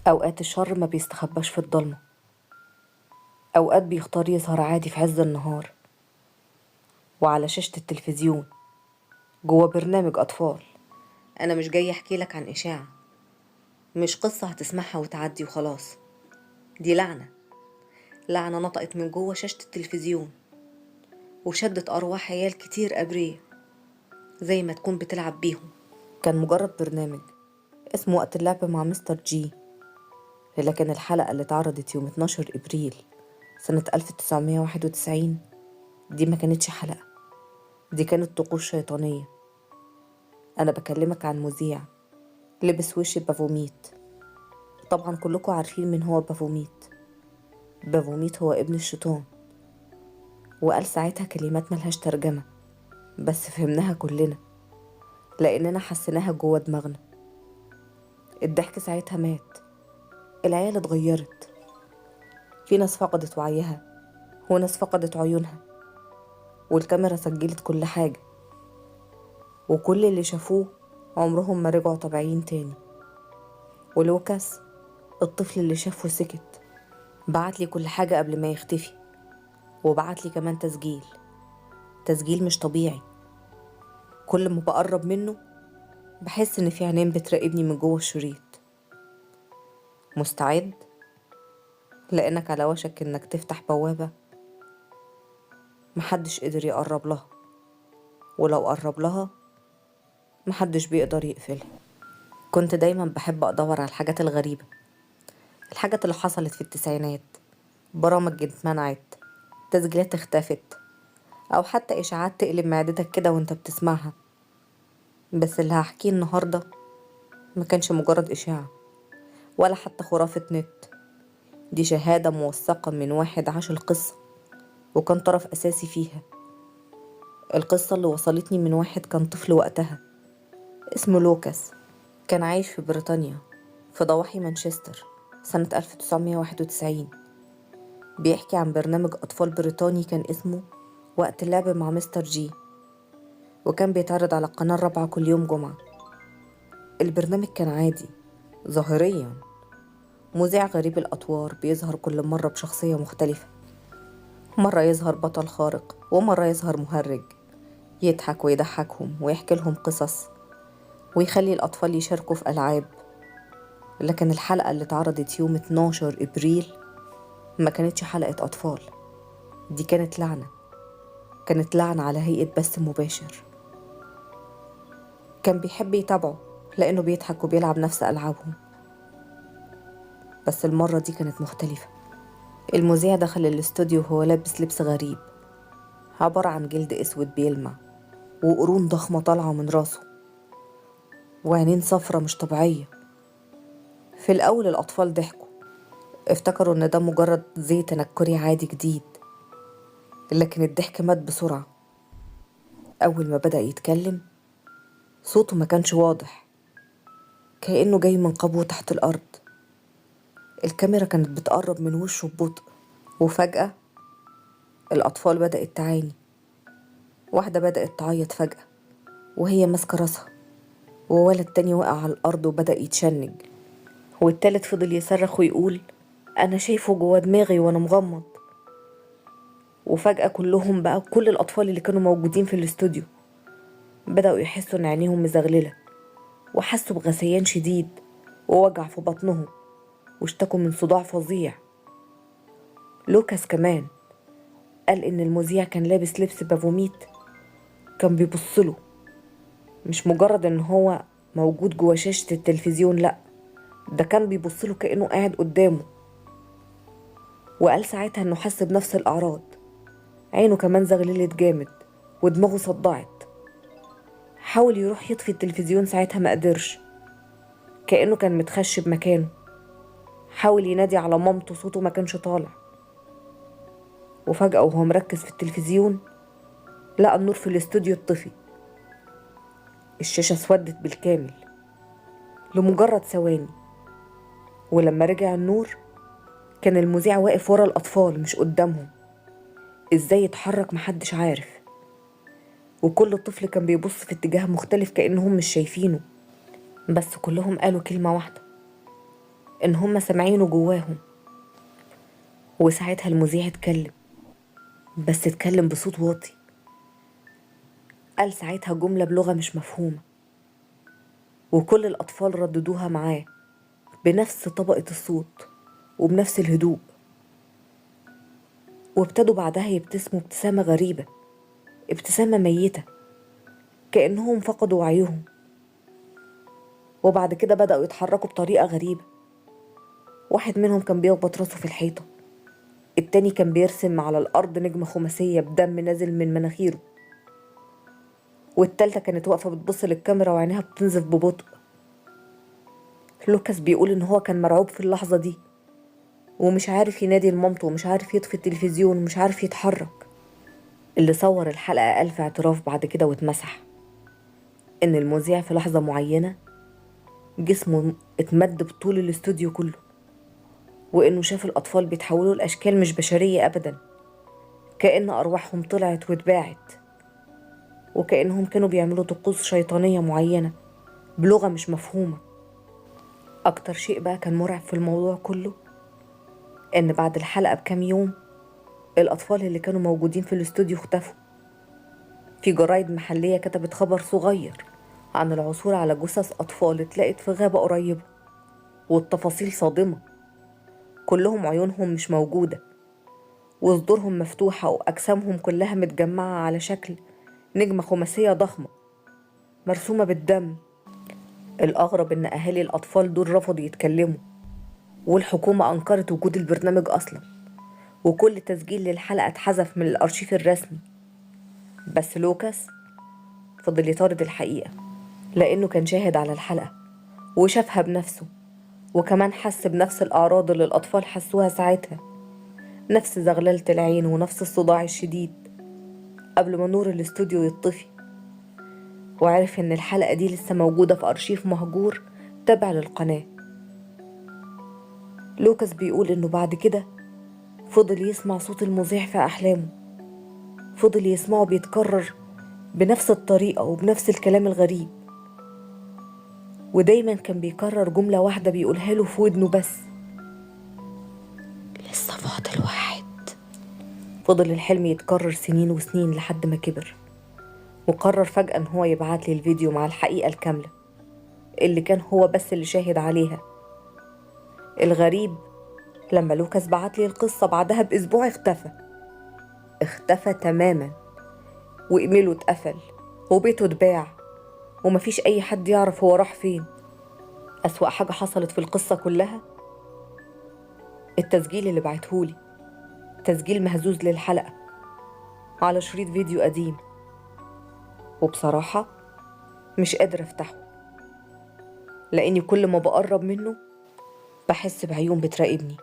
أوقات الشر ما بيستخباش في الضلمة. أوقات بيختار يظهر عادي في عز النهار وعلى شاشة التلفزيون جوه برنامج أطفال. أنا مش جاي أحكي لك عن إشاعة، مش قصة هتسمعها وتعدي وخلاص. دي لعنة، لعنة نطقت من جوه شاشة التلفزيون وشدت أرواح عيال كتير أبرية زي ما تكون بتلعب بيهم. كان مجرد برنامج اسمه وقت اللعب مع مستر جي، لكن الحلقة اللي اتعرضت يوم 12 إبريل سنة 1991 دي ما كانتش حلقة، دي كانت طقوس شيطانية. أنا بكلمك عن مذيع لبس وش بافوميت. طبعا كلكم عارفين من هو بافوميت. بافوميت هو ابن الشيطان، وقال ساعتها كلمات ملهاش ترجمة بس فهمناها كلنا لأننا حسيناها جوه دماغنا. الضحك ساعتها مات، العيال اتغيرت، في ناس فقدت وعيها وناس فقدت عيونها، والكاميرا سجلت كل حاجة، وكل اللي شافوه عمرهم ما رجعوا طبيعيين تاني. ولوكاس الطفل اللي شافه سكت، بعتلي كل حاجة قبل ما يختفي، وبعتلي كمان تسجيل مش طبيعي. كل ما بقرب منه بحس ان في عينين بتراقبني من جوه الشريط. مستعد؟ لانك على وشك انك تفتح بوابة محدش قدر يقرب لها، ولو قرب لها محدش بيقدر يقفلها. كنت دايما بحب ادور على الحاجات الغريبة، الحاجات اللي حصلت في التسعينات، برامج اتمنعت، تسجيلات اختفت، او حتى اشاعات تقلب معدتك كده وانت بتسمعها. بس اللي هحكيه النهاردة ما كانش مجرد اشاعة ولا حتى خرافة نت، دي شهادة موثقة من واحد عاش القصة وكان طرف أساسي فيها. القصة اللي وصلتني من واحد كان طفل وقتها اسمه لوكاس، كان عايش في بريطانيا في ضواحي مانشستر سنة 1991. بيحكي عن برنامج أطفال بريطاني كان اسمه وقت اللعب مع مستر جي، وكان بيتعرض على القناة الرابعة كل يوم جمعة. البرنامج كان عادي ظاهريا، مذيع غريب الأطوار بيظهر كل مرة بشخصية مختلفة. مرة يظهر بطل خارق ومرة يظهر مهرج يضحك ويضحكهم ويحكي لهم قصص ويخلي الأطفال يشاركوا في ألعاب. لكن الحلقة اللي اتعرضت يوم 12 إبريل ما كانتش حلقة أطفال، دي كانت لعنة، كانت لعنة على هيئة بث مباشر. كان بيحب يتابعه لأنه بيضحك وبيلعب نفس ألعابهم، بس المرة دي كانت مختلفة. المذيع دخل الاستوديو وهو لابس لبس غريب عبارة عن جلد أسود بيلمع وقرون ضخمة طالعة من راسه وعينين صفرة مش طبيعية. في الأول الأطفال ضحكوا، افتكروا إن ده مجرد زي تنكري عادي جديد، لكن الضحك مات بسرعة. أول ما بدأ يتكلم صوته ما كانش واضح، كأنه جاي من قبو تحت الأرض. الكاميرا كانت بتقرب من وشه ببطء، وفجأة الأطفال بدأت تعاني. واحدة بدأت تعيط فجأة وهي ماسكة راسها، وولد تاني وقع على الأرض وبدأ يتشنج، والتالت فضل يصرخ ويقول أنا شايفه جوا دماغي وأنا مغمض. وفجأة كلهم بقى، كل الأطفال اللي كانوا موجودين في الاستوديو بدأوا يحسوا إن عينيهم مزغللة، وحسوا بغثيان شديد ووجع في بطنهم، واشتكوا من صداع فظيع. لوكاس كمان قال إن المذيع كان لابس لبس بافوميت، كان بيبصله، مش مجرد إن هو موجود جوا شاشة التلفزيون، لأ، ده كان بيبصله كأنه قاعد قدامه. وقال ساعتها إنه حس بنفس الأعراض، عينه كمان زغللت جامد ودماغه صدعت. حاول يروح يطفي التلفزيون ساعتها ما قدرش، كأنه كان متخشب مكانه. حاول ينادي على مامته، صوته ما كانش طالع. وفجأة وهو مركز في التلفزيون لقى النور في الاستوديو اتطفي، الشاشة اسودت بالكامل لمجرد ثواني. ولما رجع النور كان المذيع واقف ورا الأطفال مش قدامهم. ازاي يتحرك محدش عارف، وكل طفل كان بيبص في اتجاه مختلف كأنهم مش شايفينه. بس كلهم قالوا كلمة واحدة: إن هما سامعينه جواهم. وساعتها المذيع اتكلم، بس اتكلم بصوت واطي. قال ساعتها جملة بلغة مش مفهومة، وكل الأطفال رددوها معاه بنفس طبقة الصوت وبنفس الهدوء. وابتدوا بعدها يبتسموا ابتسامة غريبة، ابتسامة ميتة، كأنهم فقدوا وعيهم. وبعد كده بدأوا يتحركوا بطريقة غريبة. واحد منهم كان بيخبط راسه في الحيطة، التاني كان بيرسم على الأرض نجمة خماسية بدم نازل من مناخيره، والتالتة كانت واقفة بتبص للكاميرا وعينيها بتنزف ببطء. لوكاس بيقول إن هو كان مرعوب في اللحظة دي، ومش عارف ينادي لمامته، ومش عارف يطفي التلفزيون، ومش عارف يتحرك. اللي صور الحلقة قال في اعتراف بعد كده واتمسح إن المذيع في لحظة معينة جسمه اتمد بطول الاستوديو كله، وإنه شاف الأطفال بيتحولوا لأشكال مش بشرية أبدا، كأن أرواحهم طلعت واتباعت، وكأنهم كانوا بيعملوا طقوس شيطانية معينة بلغة مش مفهومة. أكتر شيء بقى كان مرعب في الموضوع كله إن بعد الحلقة بكام يوم الأطفال اللي كانوا موجودين في الاستوديو اختفوا. في جرايد محلية كتبت خبر صغير عن العثور على جثث أطفال اتلقت في غابة قريبة، والتفاصيل صادمة. كلهم عيونهم مش موجودة، وصدورهم مفتوحة، وأجسامهم كلها متجمعة على شكل نجمة خماسية ضخمة مرسومة بالدم. الأغرب إن أهالي الأطفال دول رفضوا يتكلموا، والحكومة أنكرت وجود البرنامج أصلا، وكل تسجيل للحلقة اتحذف من الأرشيف الرسمي. بس لوكاس فضل يطارد الحقيقة، لأنه كان شاهد على الحلقة وشافها بنفسه، وكمان حس بنفس الأعراض اللي الأطفال حسوها ساعتها، نفس زغللة العين ونفس الصداع الشديد قبل ما نور الاستوديو يطفي. وعرف إن الحلقة دي لسه موجودة في أرشيف مهجور تابع للقناة. لوكاس بيقول إنه بعد كده فضل يسمع صوت المذيع في أحلامه، فضل يسمعه بيتكرر بنفس الطريقة وبنفس الكلام الغريب، ودايما كان بيكرر جملة واحدة بيقولها له في ودنه بس: لسه فاضل واحد. فضل الحلم يتكرر سنين وسنين لحد ما كبر، وقرر فجأة إن هو يبعت لي الفيديو مع الحقيقة الكاملة اللي كان هو بس اللي شاهد عليها. الغريب لما لوكاس بعت لي القصة بعدها بأسبوع اختفى تماما، وإيميله اتقفل، وبيته اتباع، ومفيش أي حد يعرف هو راح فين. أسوأ حاجة حصلت في القصة كلها التسجيل اللي بعتهولي، تسجيل مهزوز للحلقة على شريط فيديو قديم، وبصراحة مش قادرة أفتحه، لأني كل ما بقرب منه بحس بعيون بتراقبني.